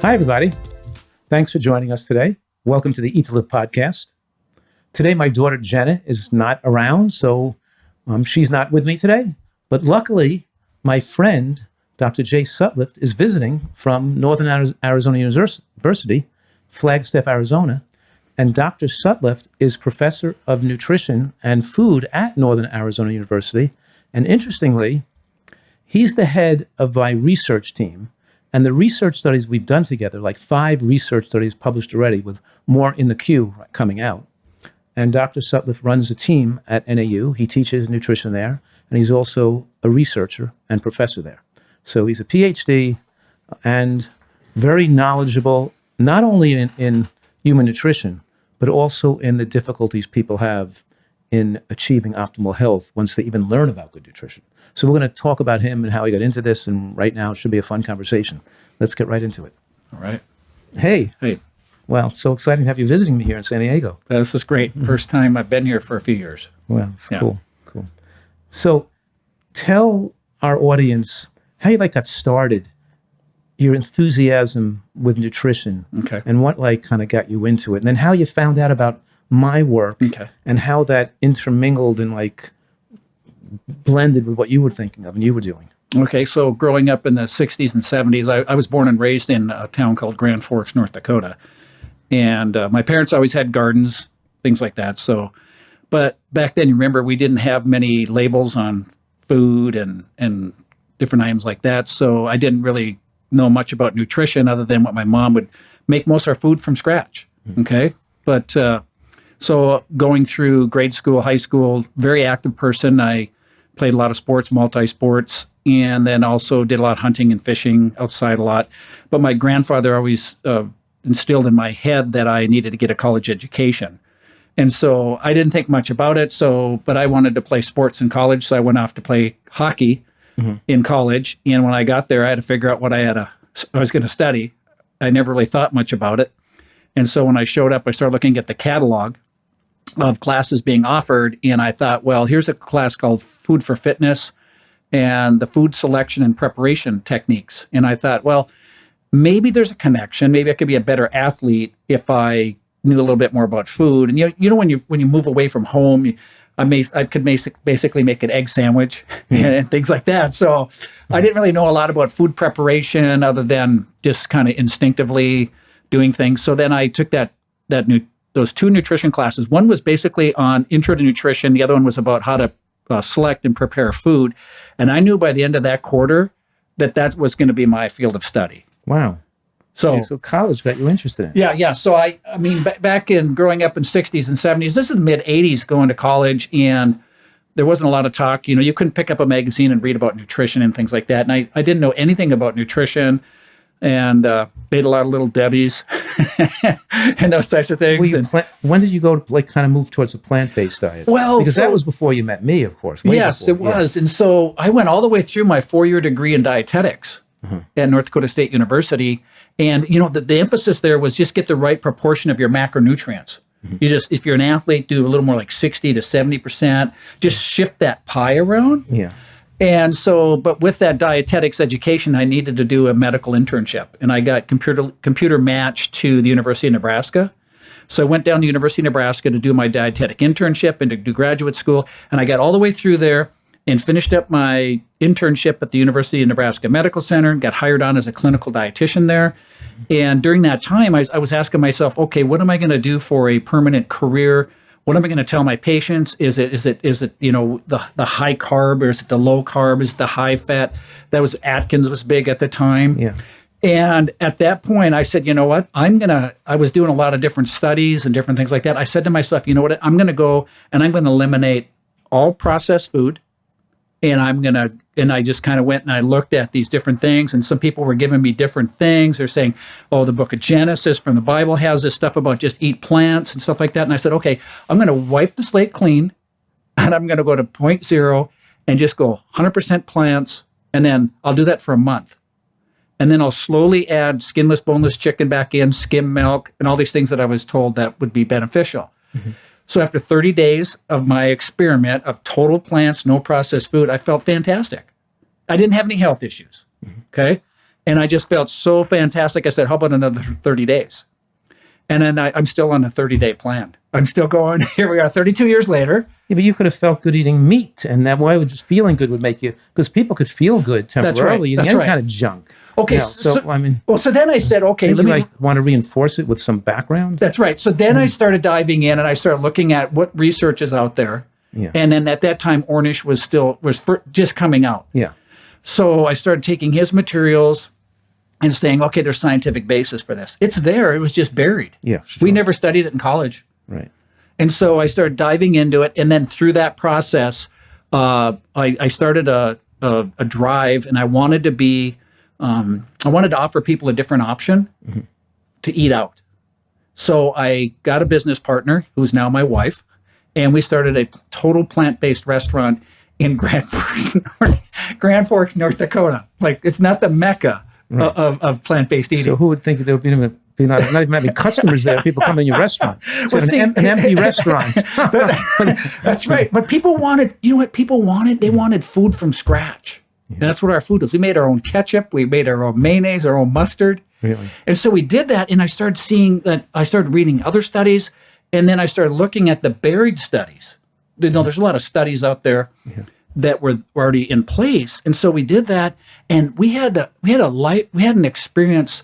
Hi, everybody. Thanks for joining us today. Welcome to the Eat to Live podcast. Today, my daughter Jenna is not around, so she's not with me today. But luckily, my friend, Dr. Jay Sutliff, is visiting from Northern Arizona University, Flagstaff, Arizona. And Dr. Sutliff is professor of nutrition and food at Northern Arizona University. And interestingly, he's the head of my research team. And the research studies we've done together, like 5 research studies published already with more in the queue coming out. And Dr. Sutliff runs a team at NAU. He teaches nutrition there, and he's also a researcher and professor there. So he's a PhD and very knowledgeable, not only in human nutrition, but also in the difficulties people have in achieving optimal health once they even learn about good nutrition. So we're going to talk about him and how he got into this, and right now it should be a fun conversation. Let's get right into it. All right. Hey. Hey. Well, so exciting to have you visiting me here in San Diego. This is great. First time I've been here for a few years. Well, it's cool. So tell our audience how you got started, your enthusiasm with nutrition, and what kind of got you into it, and then how you found out about my work, and how that intermingled and blended with what you were thinking of and you were doing. Okay, so growing up in the 60s and 70s, I was born and raised in a town called Grand Forks, North Dakota. And my parents always had gardens, things like that. So, but back then, you remember, we didn't have many labels on food and different items like that. So I didn't really know much about nutrition other than what my mom would make most of our food from scratch. Okay, but so going through grade school, high school, very active person. I played a lot of sports, multi-sports, and then also did a lot of hunting and fishing outside a lot. But my grandfather always instilled in my head that I needed to get a college education. And so I didn't think much about it. But I wanted to play sports in college. So I went off to play hockey in college. And when I got there, I had to figure out what I was going to study. I never really thought much about it. And so when I showed up, I started looking at the catalog of classes being offered. And I thought, well, here's a class called Food for Fitness and the food selection and preparation techniques. And I thought, well, maybe there's a connection. Maybe I could be a better athlete if I knew a little bit more about food. And you know when you move away from home, I could basically make an egg sandwich and things like that. So I didn't really know a lot about food preparation other than just kind of instinctively doing things. So then I took those 2 nutrition classes. One was basically on intro to nutrition. The other one was about how to select and prepare food. And I knew by the end of that quarter that was going to be my field of study. Wow. So college got you interested in it. Yeah. So I mean, back in growing up in 60s and 70s, this is mid 80s going to college, and there wasn't a lot of talk. You couldn't pick up a magazine and read about nutrition and things like that. And I didn't know anything about nutrition, and ate a lot of Little Debbie's and those types of things. When did you go to kind of move towards a plant-based diet? Well, because that was before you met me, of course. Yes, it was. And so I went all the way through my 4-year degree in dietetics at North Dakota State University. And, the emphasis there was just get the right proportion of your macronutrients. If you're an athlete, do a little more like 60 to 70%. Just shift that pie around. Yeah. And so, but with that dietetics education, I needed to do a medical internship, and I got computer matched to the University of Nebraska. So I went down to the University of Nebraska to do my dietetic internship and to do graduate school, and I got all the way through there and finished up my internship at the University of Nebraska Medical Center and got hired on as a clinical dietitian there. And during that time, I was asking myself, okay, what am I going to do for a permanent career? What am I going to tell my patients? Is it the high carb, or is it the low carb? Is it the high fat? Atkins was big at the time. Yeah. And at that point, I said, you know what? I was doing a lot of different studies and different things like that. I said to myself, you know what? I'm going to go and I'm going to eliminate all processed food. And I just kind of went and I looked at these different things, and some people were giving me different things. They're saying, oh, the book of Genesis from the Bible has this stuff about just eat plants and stuff like that. And I said, okay, I'm going to wipe the slate clean, and I'm going to go to 0.0 and just go 100% plants. And then I'll do that for a month. And then I'll slowly add skinless, boneless chicken back in, skim milk, and all these things that I was told that would be beneficial. Mm-hmm. So after 30 days of my experiment of total plants, no processed food, I felt fantastic. I didn't have any health issues, okay? And I just felt so fantastic. I said, how about another 30 days? And then I'm still on a 30-day plan. I'm still going. Here we are, 32 years later. Yeah, but you could have felt good eating meat, and that why would just feeling good would make you, because people could feel good temporarily eating any kind of junk. Okay, so I mean, well, so then I said, okay, let me want to reinforce it with some background. That's right. So then I started diving in, and I started looking at what research is out there. Yeah. And then at that time, Ornish was just coming out. Yeah. So I started taking his materials and saying, okay, there's scientific basis for this. It's there. It was just buried. Yeah. Sure. We never studied it in college. Right. And so I started diving into it. And then through that process, I started a drive, and I wanted to offer people a different option to eat out. So I got a business partner who's now my wife, and we started a total plant-based restaurant in Grand Forks, North Dakota. Like, it's not the mecca of plant-based eating. So who would think there would be not even any customers there? People come in your restaurant. So an empty restaurant. That's right. But people wanted, you know what people wanted? They wanted food from scratch. Yeah. And that's what our food was. We made our own ketchup. We made our own mayonnaise, our own mustard. Really? And so we did that, and I started seeing that. I started reading other studies, and then I started looking at the buried studies. You know, there's a lot of studies out there that were already in place, and so we did that, and we had an experience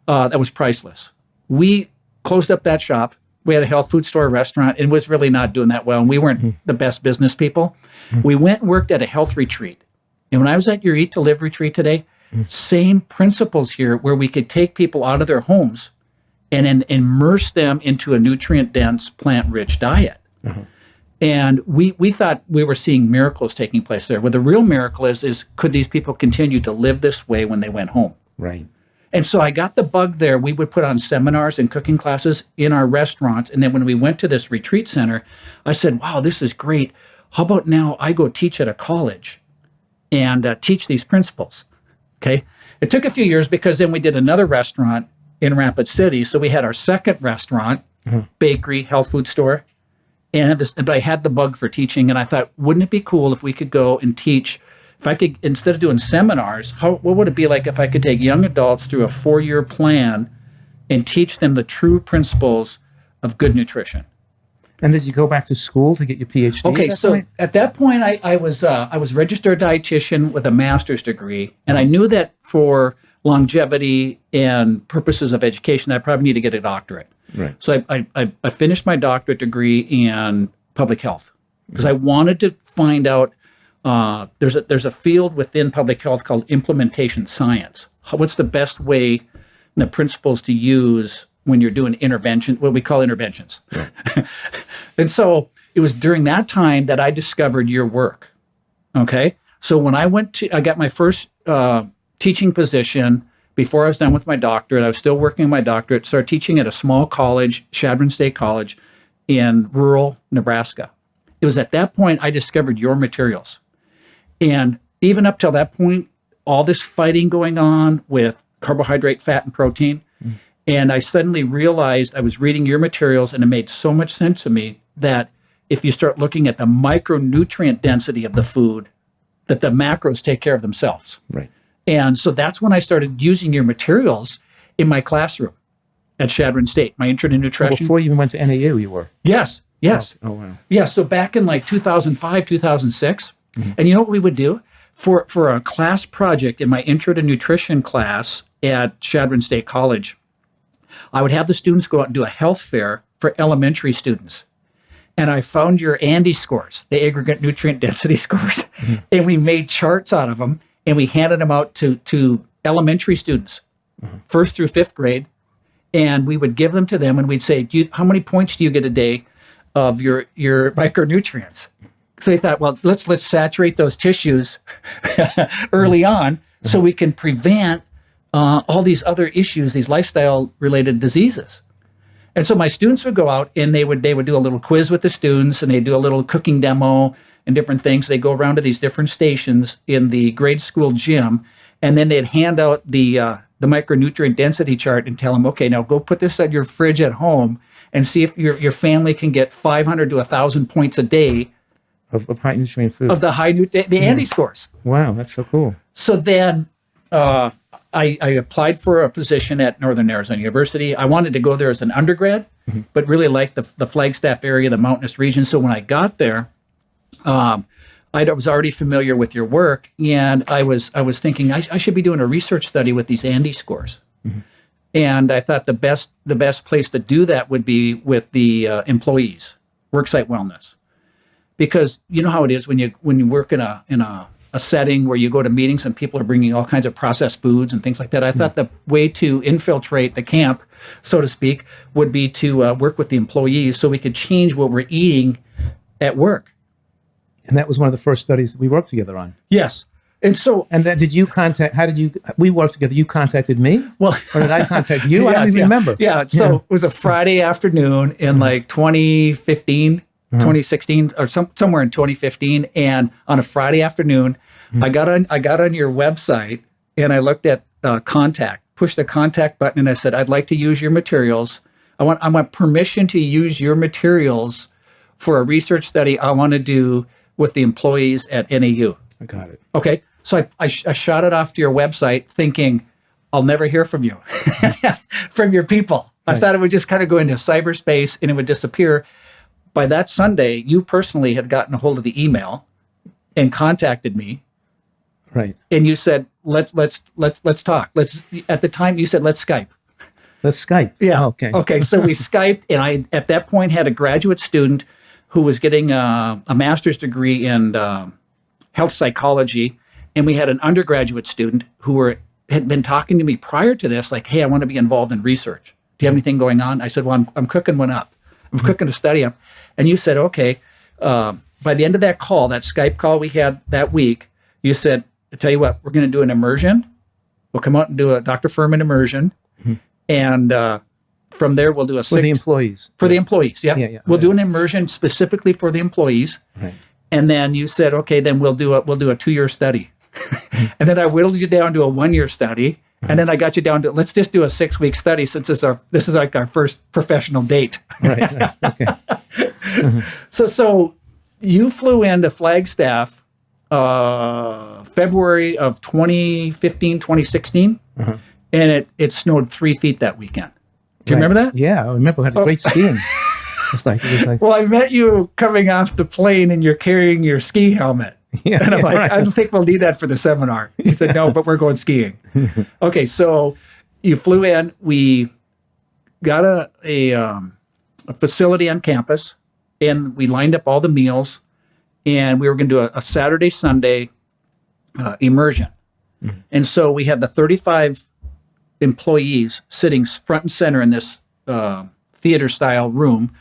that was priceless. We closed up that shop. We had a health food store restaurant, and was really not doing that well, and we weren't the best business people. We went and worked at a health retreat, and when I was at your Eat to Live retreat today, same principles here, where we could take people out of their homes and then immerse them into a nutrient-dense, plant-rich diet. And we thought we were seeing miracles taking place there. Well, the real miracle is could these people continue to live this way when they went home? Right. And so I got the bug there. We would put on seminars and cooking classes in our restaurants. And then when we went to this retreat center, I said, wow, this is great. How about now I go teach at a college and teach these principles? Okay. It took a few years, because then we did another restaurant in Rapid City. So we had our second restaurant, bakery, health food store. But I had the bug for teaching, and I thought, wouldn't it be cool if we could go and teach? If I could, instead of doing seminars, what would it be like if I could take young adults through a 4-year plan and teach them the true principles of good nutrition? And did you go back to school to get your PhD? Okay, so at that point, I was registered dietitian with a master's degree, and I knew that for longevity and purposes of education, I probably need to get a doctorate. Right. So I finished my doctorate degree in public health, because I wanted to find out. There's a field within public health called implementation science. What's the best way and the principles to use when you're doing intervention, what we call interventions. Right. And so it was during that time that I discovered your work. Okay. So when I got my first teaching position before I was done with my doctorate. I was still working on my doctorate, started teaching at a small college, Chadron State College, in rural Nebraska. It was at that point I discovered your materials. And even up till that point, all this fighting going on with carbohydrate, fat, and protein. And I suddenly realized I was reading your materials, and it made so much sense to me that if you start looking at the micronutrient density of the food, that the macros take care of themselves. Right. And so that's when I started using your materials in my classroom at Chadron State, my intro to nutrition. Before you even went to NAU, you were? Yes. Oh, wow. Yeah, so back in like 2005, 2006, and you know what we would do? For a class project in my intro to nutrition class at Chadron State College, I would have the students go out and do a health fair for elementary students. And I found your ANDI scores, the aggregate nutrient density scores, and we made charts out of them, and we handed them out to elementary students, first through fifth grade, and we would give them to them, and we'd say, how many points do you get a day of your micronutrients? So they thought, well, let's saturate those tissues early on so we can prevent all these other issues, these lifestyle-related diseases. And so my students would go out, and they would do a little quiz with the students, and they'd do a little cooking demo and different things. They go around to these different stations in the grade school gym, and then they'd hand out the micronutrient density chart and tell them, okay, now go put this at your fridge at home and see if your family can get 500 to 1,000 points a day of high nutrient food. Of the ANDI scores. Wow, that's so cool. So then I applied for a position at Northern Arizona University. I wanted to go there as an undergrad, but really liked the Flagstaff area, the mountainous region. So when I got there, I was already familiar with your work, and I was thinking I should be doing a research study with these Andy scores. And I thought the best place to do that would be with the employees, worksite wellness, because you know how it is when you work in a setting where you go to meetings and people are bringing all kinds of processed foods and things like that. I thought the way to infiltrate the camp, so to speak, would be to work with the employees so we could change what we're eating at work. And that was one of the first studies that we worked together on. Yes. And so, and then we worked together? You contacted me? Well, or did I contact you? I don't even remember. Yeah. So it was a Friday afternoon in like 2015, 2016, or somewhere in 2015. And on a Friday afternoon, I got on your website and I looked at contact, pushed the contact button, and I said, I'd like to use your materials. I want permission to use your materials for a research study I want to do with the employees at NAU. I got it. Okay. So I shot it off to your website thinking, I'll never hear from you, from your people. I thought it would just kind of go into cyberspace and it would disappear. By that Sunday, you personally had gotten a hold of the email and contacted me. Right. And you said, let's talk. At the time you said, let's Skype. Let's Skype. Yeah. Oh, okay. Okay. So we Skyped, and I, at that point, had a graduate student who was getting a master's degree in health psychology, and we had an undergraduate student who had been talking to me prior to this, like, hey, I want to be involved in research. Do you have anything going on? I said, well, I'm cooking one up. I'm cooking a study up. And you said, okay. By the end of that call, that Skype call we had that week, you said, I tell you what, we're going to do an immersion. We'll come out and do a Dr. Fuhrman immersion. And from there, we'll do a For the employees. For the employees, yeah. Yeah. We'll do an immersion specifically for the employees. Right. And then you said, okay, then we'll do a 2-year study. And then I whittled you down to a 1-year study. And then I got you down to, let's just do a 6-week study since this is like our first professional date. Right. Okay. So you flew into Flagstaff February of 2015, 2016, and it snowed 3 feet that weekend. Do you remember that? Yeah, I remember. We had great skiing. It was like, well, I met you coming off the plane and you're carrying your ski helmet. Yeah, and I'm like, right. I don't think we'll need that for the seminar. He said, no, but we're going skiing. Okay, so you flew in. We got a facility on campus, and we lined up all the meals, and we were going to do a Saturday, Sunday immersion. And so we had the 35 employees sitting front and center in this theater-style room.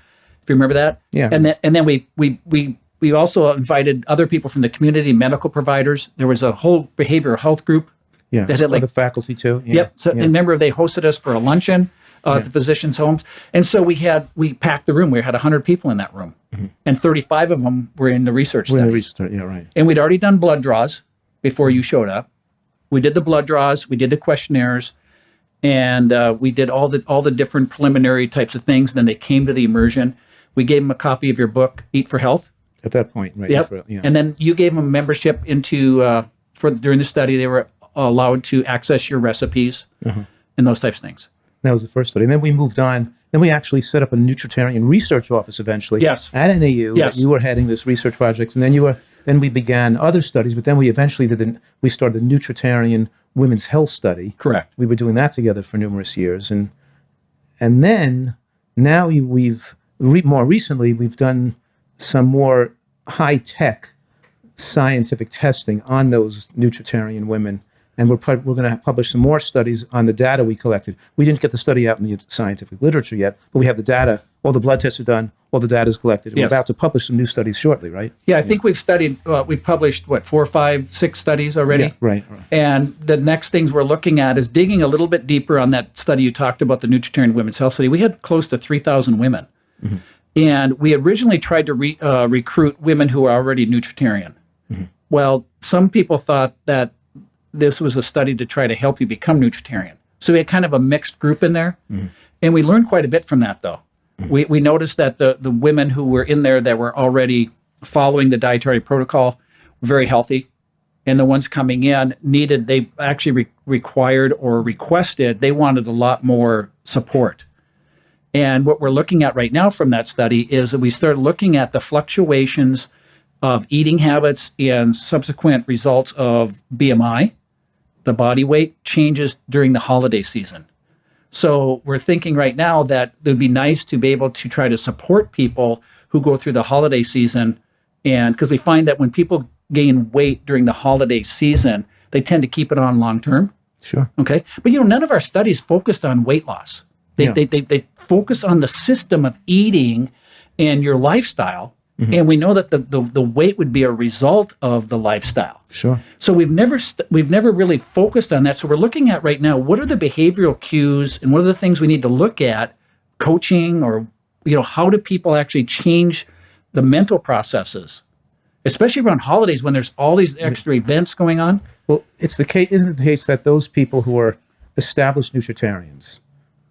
If you remember that, Yeah. And then we also invited other people from the community, medical providers. There was a whole behavioral health group. Yeah, that had the faculty too. Yeah. Yep. So and remember, they hosted us for a luncheon at the physicians' homes, and so we packed the room. We had 100 people in that room, and 35 of them were in the research study. Yeah, right. And we'd already done blood draws before you showed up. We did the blood draws. We did the questionnaires. And we did all the different preliminary types of things. Then they came to the immersion. We gave them a copy of your book, Eat for Health. At that point, right? Yep. Yeah. And then you gave them membership into during the study. They were allowed to access your recipes and those types of things. That was the first study. And then we moved on. Then we actually set up a Nutritarian research office eventually. Yes. At NAU. Yes. You were heading this research project, and then we began other studies. But then we eventually we started the Nutritarian Women's Health Study. Correct. We were doing that together for numerous years, and then now more recently we've done some more high-tech scientific testing on those Nutritarian women, and we're going to publish some more studies on the data we collected. We didn't get the study out in the scientific literature yet, but we have the data. All the blood tests are done. All the data is collected. We're about to publish some new studies shortly, right? Yeah, I think we've published, 4, 5, 6 studies already? Yeah, right. And the next things we're looking at is digging a little bit deeper on that study you talked about, the Nutritarian Women's Health Study. We had close to 3,000 women. And we originally tried to recruit women who are already Nutritarian. Well, some people thought that this was a study to try to help you become Nutritarian. So we had kind of a mixed group in there. And we learned quite a bit from that, though. We noticed that the women who were in there that were already following the dietary protocol were very healthy. and the ones coming in they actually required or requested, they wanted a lot more support. And what we're looking at right now from that study is that we start looking at the fluctuations of eating habits and subsequent results of BMI, the body weight changes during the holiday season. So we're thinking right now that it would be nice to be able to try to support people who go through the holiday season. And because we find that when people gain weight during the holiday season, they tend to keep it on long term. Sure. Okay. But none of our studies focused on weight loss. They focus on the system of eating and your lifestyle. Mm-hmm. And we know that the weight would be a result of the lifestyle. Sure. So we've never really focused on that. So we're looking at right now, what are the behavioral cues and what are the things we need to look at, coaching, or how do people actually change the mental processes, especially around holidays when there's all these extra events going on. Well, isn't it the case that those people who are established nutritarians,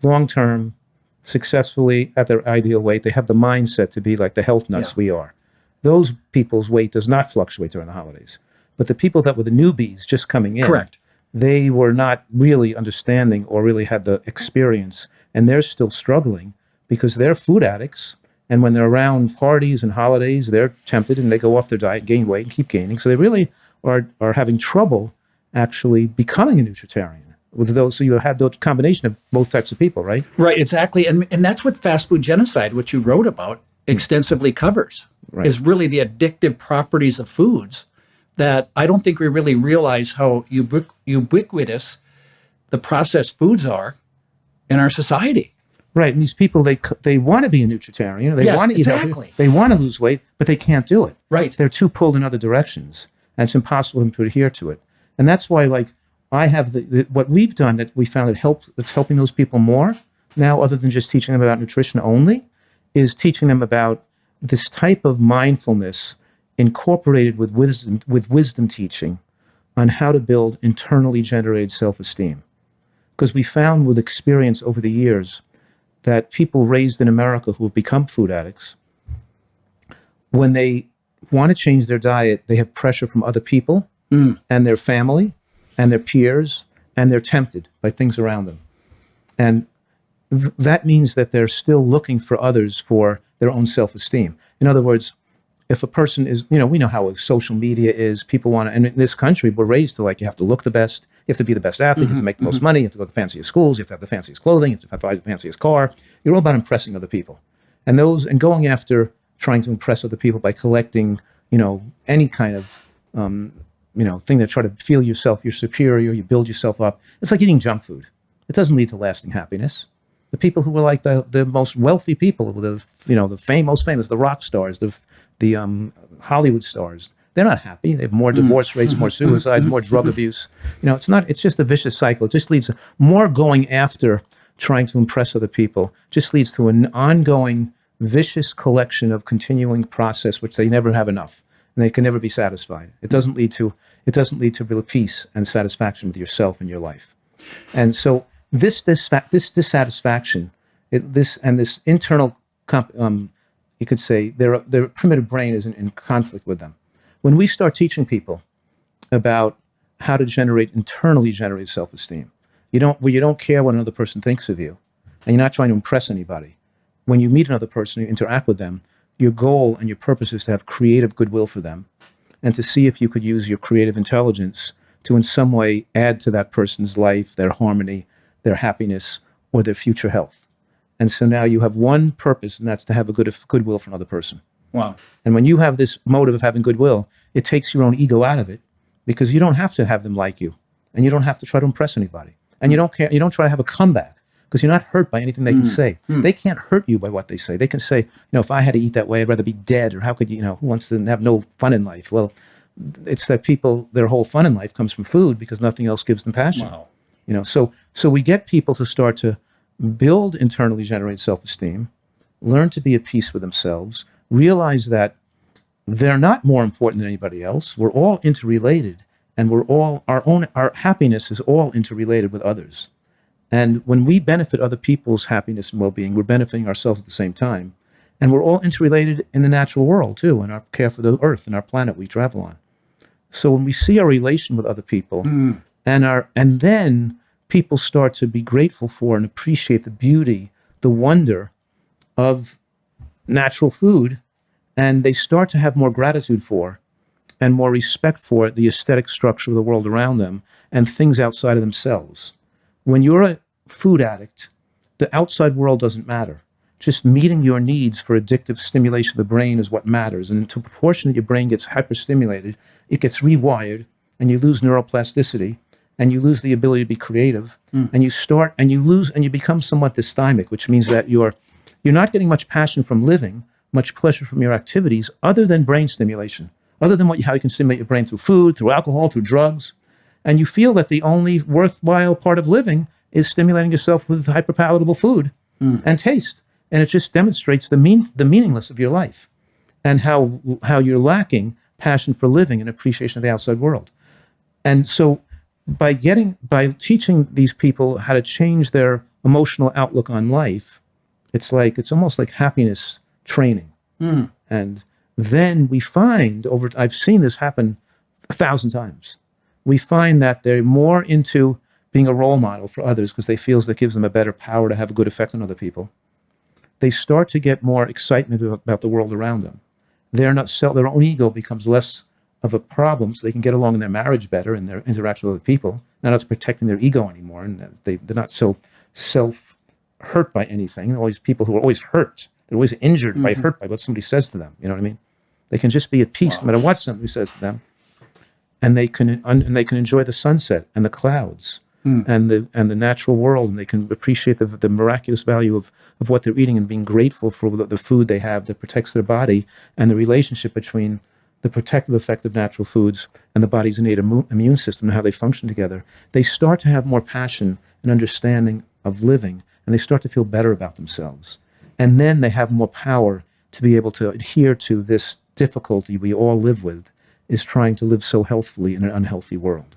long-term, successfully at their ideal weight, they have the mindset to be like the health nuts we are. Those people's weight does not fluctuate during the holidays. But the people that were the newbies just coming in, correct, they were not really understanding or really had the experience, and they're still struggling because they're food addicts. And when they're around parties and holidays, they're tempted and they go off their diet, gain weight, and keep gaining. So they really are having trouble actually becoming a nutritarian. With those, so you have the combination of both types of people, right? Right, exactly. And that's what fast food genocide, which you wrote about, extensively covers, is really the addictive properties of foods that I don't think we really realize how ubiquitous the processed foods are in our society. Right, and these people, they want to be a nutritarian. They want to eat healthy. They want to lose weight, but they can't do it. Right. They're too pulled in other directions, and it's impossible for them to adhere to it. And that's why, I have what we've done that we found that's helping those people more now, other than just teaching them about nutrition only, is teaching them about this type of mindfulness incorporated with wisdom teaching on how to build internally generated self-esteem. Because we found with experience over the years that people raised in America who have become food addicts, when they want to change their diet, they have pressure from other people and their family and their peers, and they're tempted by things around them. And that means that they're still looking for others for their own self-esteem. In other words, if a person is, we know how social media is, people want to, and in this country, we're raised to you have to look the best, you have to be the best athlete, you have to make the most money, you have to go to the fanciest schools, you have to have the fanciest clothing, you have to have the fanciest car. You're all about impressing other people. And going after trying to impress other people by collecting, any kind of, thing that try to feel yourself, you're superior, you build yourself up. It's like eating junk food. It doesn't lead to lasting happiness. The people who were like the most wealthy people, the most famous, the rock stars, the Hollywood stars, they're not happy. They have more divorce rates, more suicides, more drug abuse. It's just a vicious cycle. It just leads to more going after trying to impress other people, just leads to an ongoing vicious collection of continuing process, which they never have enough. And they can never be satisfied. It doesn't lead to real peace and satisfaction with yourself and your life. And so this dissatisfaction, this internal, you could say, their primitive brain is in conflict with them. When we start teaching people about how to generate internally generated self-esteem, you don't care what another person thinks of you, and you're not trying to impress anybody. When you meet another person, you interact with them, your goal and your purpose is to have creative goodwill for them and to see if you could use your creative intelligence to in some way add to that person's life, their harmony, their happiness, or their future health. And so now you have one purpose, and that's to have a goodwill for another person. Wow. And when you have this motive of having goodwill, it takes your own ego out of it because you don't have to have them like you, and you don't have to try to impress anybody. And you don't care, you don't try to have a comeback because you're not hurt by anything they can say. They can't hurt you by what they say. They can say, if I had to eat that way, I'd rather be dead, or how could you, who wants to have no fun in life? Well, it's that people, their whole fun in life comes from food because nothing else gives them passion. Wow. So we get people to start to build internally generated self-esteem, learn to be at peace with themselves, realize that they're not more important than anybody else. We're all interrelated, and our happiness is all interrelated with others. And when we benefit other people's happiness and well-being, we're benefiting ourselves at the same time. And we're all interrelated in the natural world too, in our care for the earth and our planet we travel on. So when we see our relation with other people, and then people start to be grateful for and appreciate the beauty, the wonder of natural food, and they start to have more gratitude for and more respect for the aesthetic structure of the world around them and things outside of themselves. When you're a food addict, the outside world doesn't matter. Just meeting your needs for addictive stimulation of the brain is what matters. And to the proportion that your brain gets hyperstimulated, it gets rewired, and you lose neuroplasticity, and you lose the ability to be creative, and you become somewhat dysthymic, which means that you're not getting much passion from living, much pleasure from your activities, other than brain stimulation, other than how you can stimulate your brain through food, through alcohol, through drugs. And you feel that the only worthwhile part of living is stimulating yourself with hyperpalatable food and taste. And it just demonstrates the meaningless of your life and how you're lacking passion for living and appreciation of the outside world. And so by teaching these people how to change their emotional outlook on life, it's almost like happiness training. And then we find I've seen this happen 1,000 times. We find that they're more into being a role model for others because they feel that gives them a better power to have a good effect on other people. They start to get more excitement about the world around them. Their own ego becomes less of a problem, so they can get along in their marriage better and their interaction with other people. Not it's protecting their ego anymore, and they're not so self-hurt by anything. All these people who are always hurt, they're always injured hurt by what somebody says to them. You know what I mean? They can just be at peace no matter what somebody says to them, and they can enjoy the sunset and the clouds and the natural world, and they can appreciate the miraculous value of what they're eating and being grateful for the food they have that protects their body, and the relationship between the protective effect of natural foods and the body's innate immune system and how they function together. They start to have more passion and understanding of living, and they start to feel better about themselves. And then they have more power to be able to adhere to this difficulty we all live with, is trying to live so healthfully in an unhealthy world.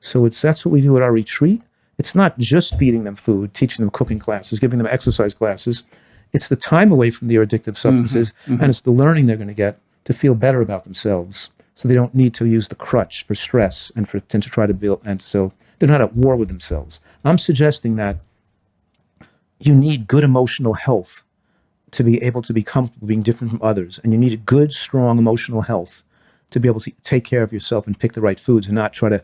So that's what we do at our retreat. It's not just feeding them food, teaching them cooking classes, giving them exercise classes. It's the time away from their addictive substances, and it's the learning they're going to get to feel better about themselves, so they don't need to use the crutch for stress and to try to build, and so they're not at war with themselves. I'm suggesting that you need good emotional health to be able to be comfortable being different from others, and you need a good, strong emotional health to be able to take care of yourself and pick the right foods and not try to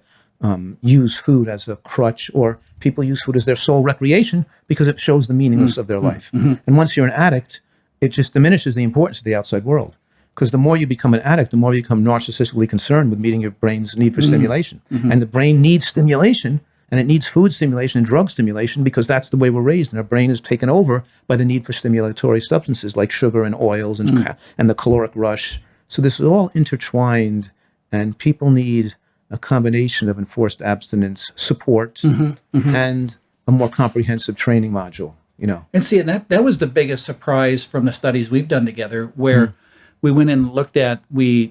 use food as a crutch, or people use food as their sole recreation because it shows the meaningless of their life. And once you're an addict, it just diminishes the importance of the outside world. Because the more you become an addict, the more you become narcissistically concerned with meeting your brain's need for stimulation. And the brain needs stimulation, and it needs food stimulation and drug stimulation, because that's the way we're raised. And our brain is taken over by the need for stimulatory substances like sugar and oils and the caloric rush. So this is all intertwined, and people need a combination of enforced abstinence, support, and a more comprehensive training module, you know. And see, and that was the biggest surprise from the studies we've done together, where we went and looked at, they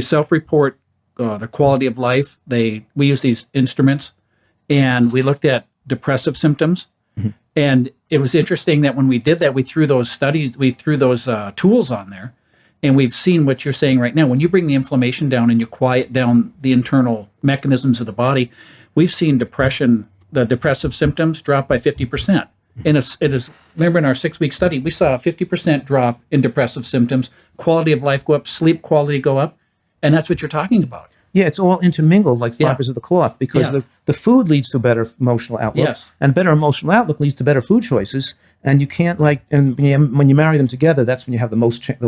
self-report the quality of life. We use these instruments, and we looked at depressive symptoms. And it was interesting that when we did that, we threw those tools on there. And we've seen what you're saying right now. When you bring the inflammation down and you quiet down the internal mechanisms of the body, we've seen the depressive symptoms drop by 50%. And remember, in our 6-week study, we saw a 50% drop in depressive symptoms, quality of life go up, sleep quality go up, and that's what you're talking about. Yeah, it's all intermingled like fibers of the cloth, because the food leads to a better emotional outlook, and better emotional outlook leads to better food choices. And you can't and when you marry them together, that's when you have the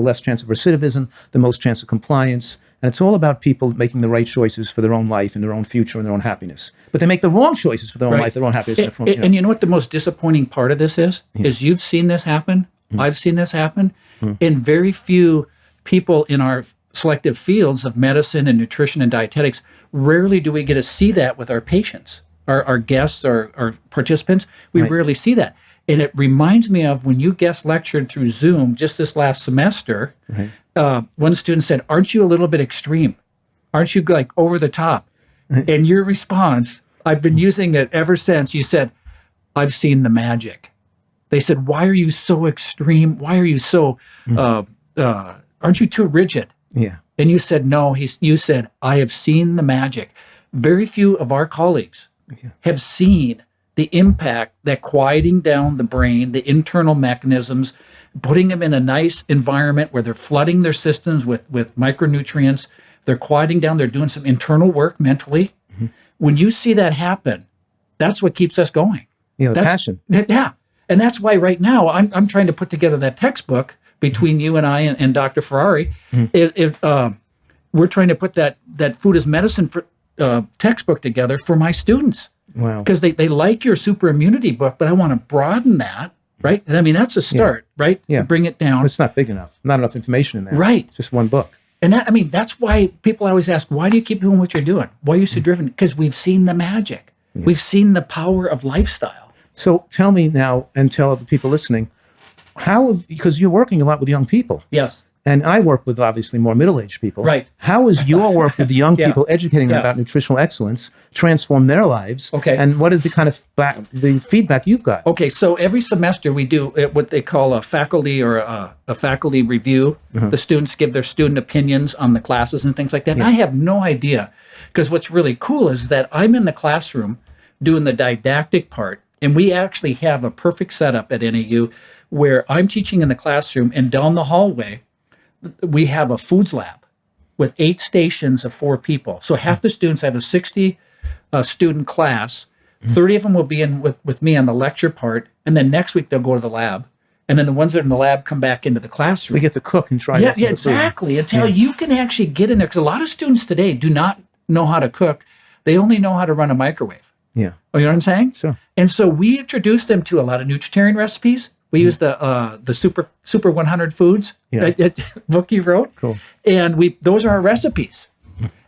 less chance of recidivism, the most chance of compliance. And it's all about people making the right choices for their own life and their own future and their own happiness. But they make the wrong choices for their own life, their own happiness. And you know what the most disappointing part of this is you've seen this happen, I've seen this happen, and very few people in our selective fields of medicine and nutrition and dietetics, rarely do we get to see that with our patients, our guests, our participants. We rarely see that. And it reminds me of when you guest lectured through Zoom just this last semester. One student said, "Aren't you a little bit extreme? Aren't you like over the top?" And your response, I've been using it ever since. You said, "I've seen the magic." They said, "Why are you so extreme? Why are you so, aren't you too rigid?" Yeah. And you said, no, you said, I have seen the magic. Very few of our colleagues have seen the impact that quieting down the brain, the internal mechanisms, putting them in a nice environment where they're flooding their systems with micronutrients, they're quieting down, they're doing some internal work mentally. When you see that happen, that's what keeps us going. You know, the That's passion. Yeah. And that's why right now I'm trying to put together that textbook between you and I and Dr. Ferrari. If we're trying to put that food as medicine for, textbook together for my students. Wow. Because they like your super immunity book, but I want to broaden that, right? And I mean, that's a start, right? Yeah. To bring it down. It's not big enough. Not enough information in there. Right. It's just one book. And that, I mean, that's why people always ask, why do you keep doing what you're doing? Why are you so driven? Because we've seen the magic. We've seen the power of lifestyle. So tell me now, and tell the people listening, because you're working a lot with young people. Yes. And I work with obviously more middle-aged people. Right. How is your work with the young people, educating them about nutritional excellence, transform their lives? Okay. And what is the kind of the feedback you've got? Okay, so every semester we do what they call a faculty or a faculty review. The students give their student opinions on the classes and things like that. And I have no idea, because what's really cool is that I'm in the classroom doing the didactic part, and we actually have a perfect setup at NAU where I'm teaching in the classroom, and down the hallway, we have a foods lab with 8 stations of 4 people. So half the students have a 60 student class. 30 of them will be in with me on the lecture part. And then next week they'll go to the lab. And then the ones that are in the lab come back into the classroom. They get to cook and try. Yeah, exactly. Until you can actually get in there. Because a lot of students today do not know how to cook. They only know how to run a microwave. Yeah. Oh, you know what I'm saying? Sure. And so we introduce them to a lot of Nutritarian recipes. We use the Super 100 Foods book you wrote. Cool. And those are our recipes.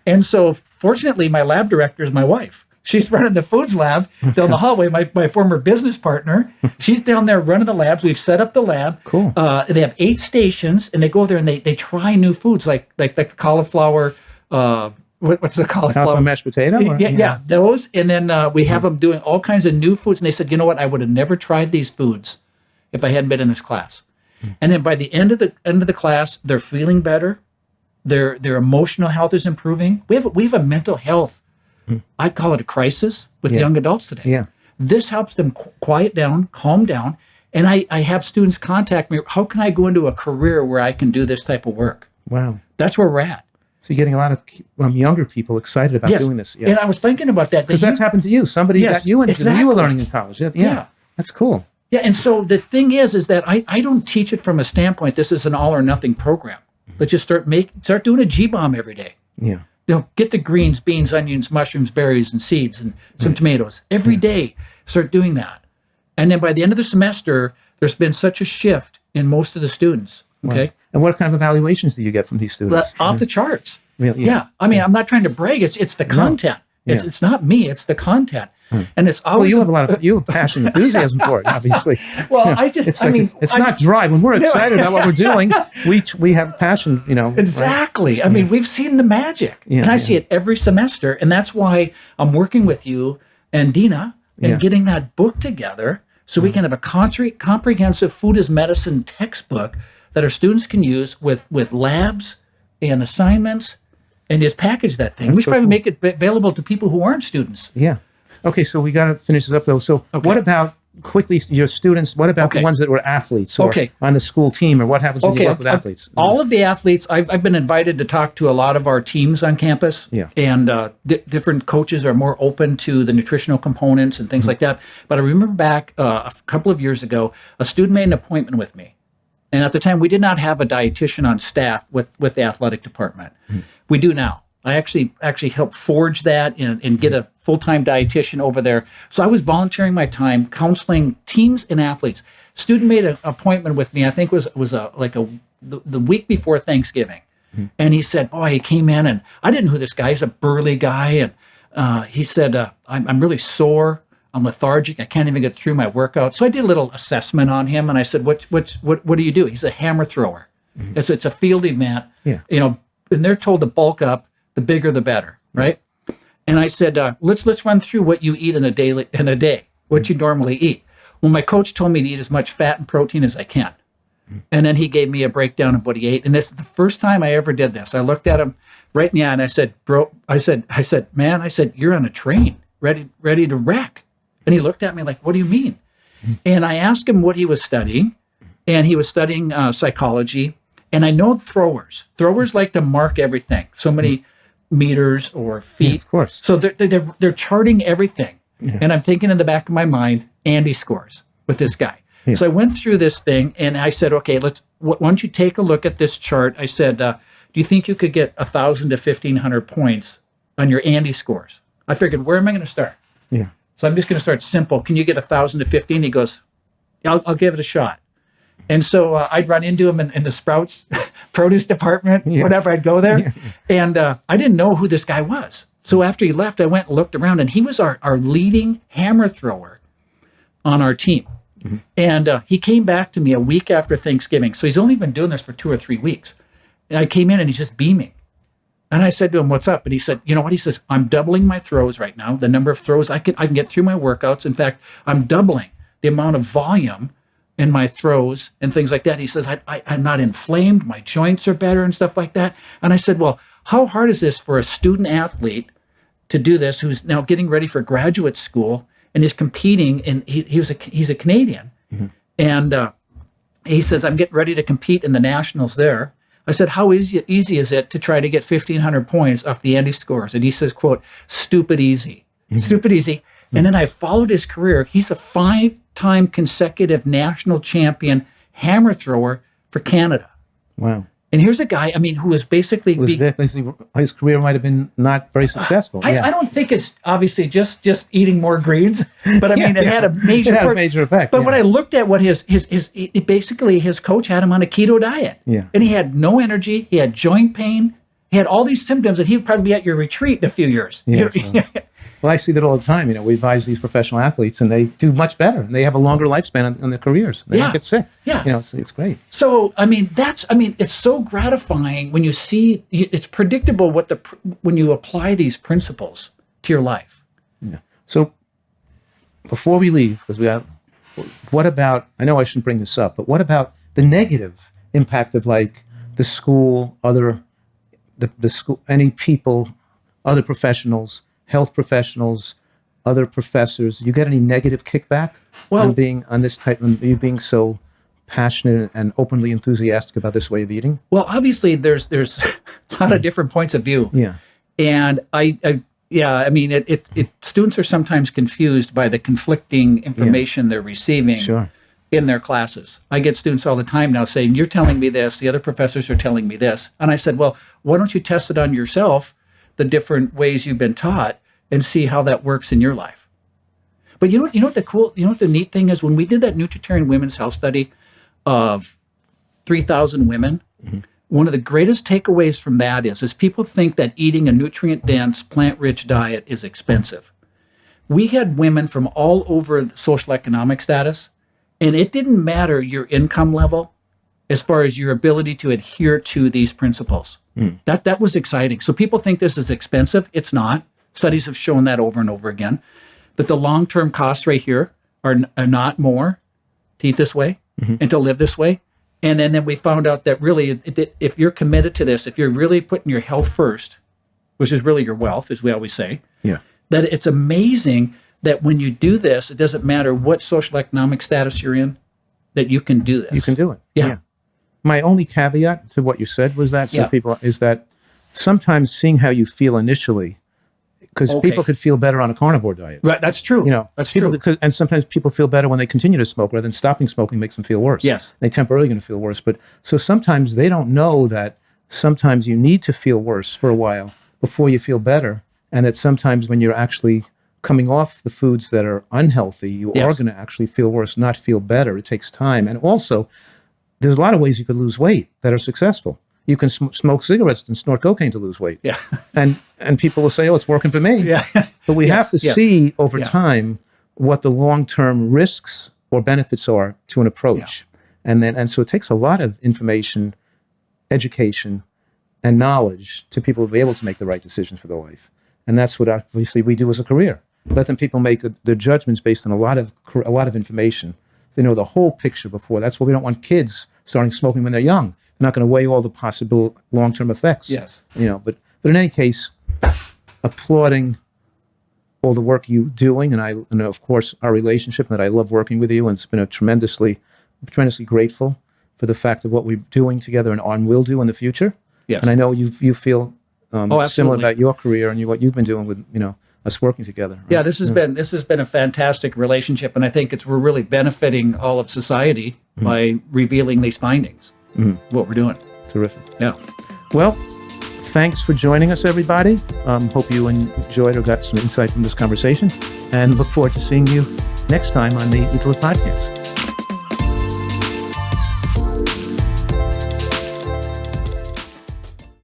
And so fortunately, my lab director is my wife. She's running the foods lab down the hallway, my former business partner. She's down there running the labs. We've set up the lab. Cool. They have 8 stations, and they go there and they try new foods like the cauliflower, what's the cauliflower? Cauliflower mashed potato? Yeah, those. And then we have them doing all kinds of new foods. And they said, you know what? I would have never tried these foods if I hadn't been in this class. And then by the end of the class, they're feeling better. Their emotional health is improving. We have a mental health, I call it a crisis with young adults today. Yeah. This helps them quiet down, calm down. And I have students contact me, how can I go into a career where I can do this type of work? Wow. That's where we're at. So you're getting a lot of younger people excited about doing this. Yeah. And I was thinking about that. Because that's happened to you. Somebody got you into it when you were learning in college. Yeah. That's cool. Yeah, and so the thing is that I don't teach it from a standpoint, this is an all or nothing program. Let's just start doing a G-bomb every day. Yeah. Get the greens, beans, onions, mushrooms, berries, and seeds, and some tomatoes. Every day, start doing that. And then by the end of the semester, there's been such a shift in most of the students. Okay. Wow. And what kind of evaluations do you get from these students? Off the charts. Really? Yeah. I mean, I'm not trying to brag. It's the content. It's not me. It's the content. And it's always you have passion and enthusiasm for it, obviously. Well, it's not dry. When we're excited about what we're doing, we have passion, Exactly. Right? I mean, we've seen the magic. And I see it every semester. And that's why I'm working with you and Dina and getting that book together so we can have a comprehensive food as medicine textbook that our students can use with labs and assignments and just package that thing. We should probably make it available to people who aren't students. Yeah. Okay, so we got to finish this up, though. So what about, quickly, your students, what about the ones that were athletes or on the school team, or what happens when you work with athletes? All of the athletes, I've been invited to talk to a lot of our teams on campus, and different coaches are more open to the nutritional components and things like that. But I remember back a couple of years ago, a student made an appointment with me. And at the time, we did not have a dietitian on staff with the athletic department. We do now. I actually helped forge that and get a full-time dietitian over there. So I was volunteering my time counseling teams and athletes. Student made an appointment with me. I think it was the week before Thanksgiving, and he said, "Boy, he came in, and I didn't know who this guy is. A burly guy, and he said, I'm really sore. I'm lethargic. I can't even get through my workout." So I did a little assessment on him, and I said, "What do you do?" He's a hammer thrower. It's a field event. And they're told to bulk up. The bigger, the better, right? And I said, let's run through what you eat in a day, what you normally eat. Well, my coach told me to eat as much fat and protein as I can. And then he gave me a breakdown of what he ate. And this is the first time I ever did this. I looked at him right in the eye and I said, bro, I said, man, I said, you're on a train ready to wreck. And he looked at me like, what do you mean? And I asked him what he was studying, and he was studying psychology. And I know throwers like to mark everything. So many meters or feet. Yeah, of course. So they're charting everything. Yeah. And I'm thinking in the back of my mind, Andy scores with this guy. Yeah. So I went through this thing and I said, okay, why don't you take a look at this chart? I said, do you think you could get 1,000 to 1,500 points on your Andy scores? I figured, where am I going to start? Yeah. So I'm just going to start simple. Can you get 1,000 to 15? He goes, I'll give it a shot. And so I'd run into him in the Sprouts produce department, whenever I'd go there. And I didn't know who this guy was. So after he left, I went and looked around, and he was our leading hammer thrower on our team. Mm-hmm. And he came back to me a week after Thanksgiving. So he's only been doing this for 2 or 3 weeks. And I came in and he's just beaming. And I said to him, what's up? And he said, you know what? He says, I'm doubling my throws right now, the number of throws I can get through my workouts. In fact, I'm doubling the amount of volume in my throws and things like that. He says, I'm not inflamed. My joints are better and stuff like that. And I said, well, how hard is this for a student athlete to do this who's now getting ready for graduate school and is competing? And he's a Canadian. Mm-hmm. And he says, I'm getting ready to compete in the nationals there. I said, how easy is it to try to get 1,500 points off the Andy scores? And he says, quote, stupid easy. Mm-hmm. Stupid easy. Mm-hmm. And then I followed his career. He's a 5-time consecutive national champion hammer thrower for Canada. Wow. And here's a guy, who is basically... his career might have been not very successul. I don't think it's obviously just eating more greens, but it had a major effect. But when I looked at what his coach had him on a keto diet. Yeah. And he had no energy, he had joint pain, he had all these symptoms, and he would probably be at your retreat in a few years. Yeah, sure. Well, I see that all the time. We advise these professional athletes, and they do much better, and they have a longer lifespan on their careers. They don't get sick. Yeah. It's great. So, it's so gratifying when you see, it's predictable when you apply these principles to your life. Yeah. So, before we leave, what about, I know I shouldn't bring this up, but what about the negative impact of the school, the school, any people, other professionals, health professionals, other professors? You get any negative kickback on being on this type of, you being so passionate and openly enthusiastic about this way of eating? Well, obviously there's a lot of different points of view. Yeah. And students are sometimes confused by the conflicting information they're receiving in their classes. I get students all the time now saying, you're telling me this, the other professors are telling me this. And I said, well, why don't you test it on yourself, the different ways you've been taught, and see how that works in your life. But you know what the neat thing is? When we did that Nutritarian women's health study of 3,000 women, one of the greatest takeaways from that is people think that eating a nutrient-dense, plant-rich diet is expensive. We had women from all over the social economic status, and it didn't matter your income level as far as your ability to adhere to these principles. That was exciting. So people think this is expensive. It's not. Studies have shown that over and over again. But the long-term costs right here are not more to eat this way and to live this way. And then we found out that really, if you're committed to this, if you're really putting your health first, which is really your wealth, as we always say, that it's amazing that when you do this, it doesn't matter what social economic status you're in, that you can do this. You can do it. Yeah. My only caveat to what you said was that people is that sometimes seeing how you feel initially, because people could feel better on a carnivore diet. Right, that's true. That's true. And sometimes people feel better when they continue to smoke rather than stopping smoking makes them feel worse. Yes. They're temporarily going to feel worse. But so sometimes they don't know that sometimes you need to feel worse for a while before you feel better. And that sometimes when you're actually coming off the foods that are unhealthy, you are going to actually feel worse, not feel better. It takes time. And also, there's a lot of ways you could lose weight that are successful. You can smoke cigarettes and snort cocaine to lose weight. Yeah. and people will say, oh, it's working for me. Yeah. But we have to see over time what the long-term risks or benefits are to an approach. Yeah. And so it takes a lot of information, education, and knowledge to people to be able to make the right decisions for their life. And that's what obviously we do as a career. Let them people make their judgments based on a lot of information. They know the whole picture before. That's why we don't want kids starting smoking when they're young. They're not going to weigh all the possible long-term effects. Yes. But in any case, applauding all the work you're doing, and of course our relationship, and that I love working with you, and it's been tremendously grateful for the fact of what we're doing together and will do in the future. Yes. And I know you feel similar absolutely. about your career and what you've been doing with us working together. Right? Yeah, this has been a fantastic relationship, and I think we're really benefiting all of society by revealing these findings. What we're doing. Terrific. Yeah. Well, thanks for joining us, everybody. Hope you enjoyed or got some insight from this conversation, and look forward to seeing you next time on the Eat to Live podcast.